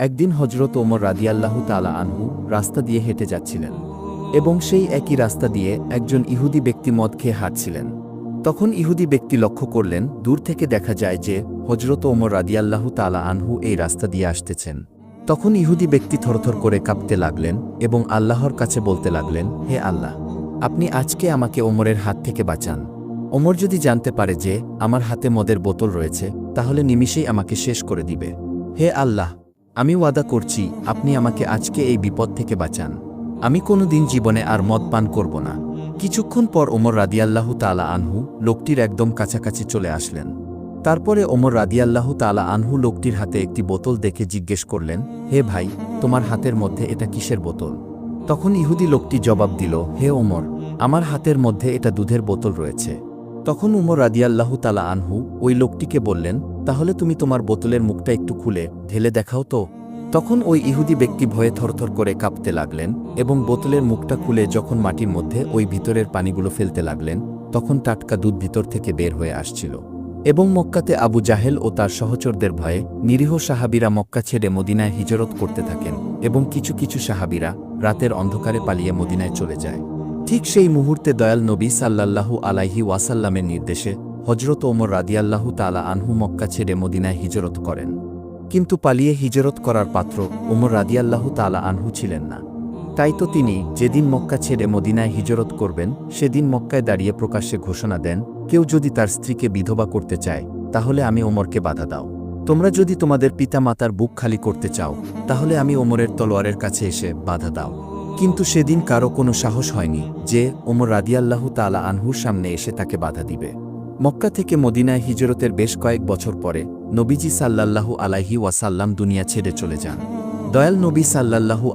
একদিন হযরত ওমর রাদিয়াল্লাহু তাআলা আনহু রাস্তা দিয়ে হেঁটে যাচ্ছিলেন এবং সেই একই রাস্তা দিয়ে একজন ইহুদি ব্যক্তি মদ খেয়ে হাঁটছিলেন। তখন ইহুদি ব্যক্তি লক্ষ্য করলেন, দূর থেকে দেখা যায় যে হযরত ওমর রাদিয়াল্লাহু তাআলা আনহু এই রাস্তা দিয়ে আসতেছেন। তখন ইহুদি ব্যক্তি থরথর করে কাঁপতে লাগলেন এবং আল্লাহর কাছে বলতে লাগলেন, হে আল্লাহ, আপনি আজকে আমাকে ওমরের হাত থেকে বাঁচান। ওমর যদি জানতে পারে যে আমার হাতে মদের বোতল রয়েছে, তাহলে নিমিষেই আমাকে শেষ করে দিবে। হে আল্লাহ, আমি ওয়াদা করছি আপনি আমাকে আজকে এই বিপদ থেকে বাঁচান। আমি কোনো দিন জীবনে আর মদ পান করব না। কিছুক্ষণ পর ওমর রাদিয়াল্লাহু তাআলা আনহু লোকটির একদম কাছাকাছি চলে আসলেন। তারপরে ওমর রাদিয়াল্লাহু তাআলা আনহু লোকটির হাতে একটি বোতল দেখে জিজ্ঞেস করলেন, হে ভাই, তোমার হাতের মধ্যে এটা কিসের বোতল? তখন ইহুদি লোকটি জবাব দিল, হে ওমর, আমার হাতের মধ্যে এটা দুধের বোতল রয়েছে। তখন ওমর রাদিয়াল্লাহু তাআলা আনহু ওই লোকটিকে বললেন, তাহলে তুমি তোমার বোতলের মুখটা একটু খুলে ঢেলে দেখাও তো। তখন ওই ইহুদি ব্যক্তি ভয়ে থরথর করে কাঁপতে লাগলেন এবং বোতলের মুখটা খুলে যখন মাটির মধ্যে ওই ভিতরের পানিগুলো ফেলতে লাগলেন, তখন টাটকা দুধ ভিতর থেকে বের হয়ে আসছিল। এবং মক্কাতে আবু জাহেল ও তার সহচরদের ভয়ে নিরীহ সাহাবীরা মক্কা ছেড়ে মদিনায় হিজরত করতে থাকেন এবং কিছু কিছু সাহাবীরা রাতের অন্ধকারে পালিয়ে মদিনায় চলে যায়। ঠিক সেই মুহূর্তে দয়াল নবী সাল্লাল্লাহু আলাইহি ওয়াসাল্লামের নির্দেশে হযরত ওমর রাদিয়াল্লাহু তাআলা আনহু মক্কা ছেড়ে মদিনায় হিজরত করেন। কিন্তু পালিয়ে হিজরত করার পাত্র ওমর রাদিয়াল্লাহু তাআলা আনহু ছিলেন না। তাই তো তিনি যেদিন মক্কা ছেড়ে মদিনায় হিজরত করবেন, সেদিন মক্কায় দাঁড়িয়ে প্রকাশ্যে ঘোষণা দেন, কেউ যদি তার স্ত্রীকে বিধবা করতে চায়, তাহলে আমি ওমরকে বাধা দাও। তোমরা যদি তোমাদের পিতা মাতার বুক খালি করতে চাও, তাহলে আমি ওমরের তলোয়ারের কাছে এসে বাধা দাও। কিন্তু সেদিন কারো কোনো সাহস হয়নি যে ওমর রাদিয়াল্লাহু তাআলা আনহুর সামনে এসে তাকে বাধা দিবে। মক্কা থেকে মদিনায় হিজরতের বেশ কয়েক বছর পরে নবীজি সাল্লাল্লাহু আলাইহি ওয়াসাল্লাম দুনিয়া ছেড়ে চলে যান। দয়াল নবী সাল্লাল্লাহু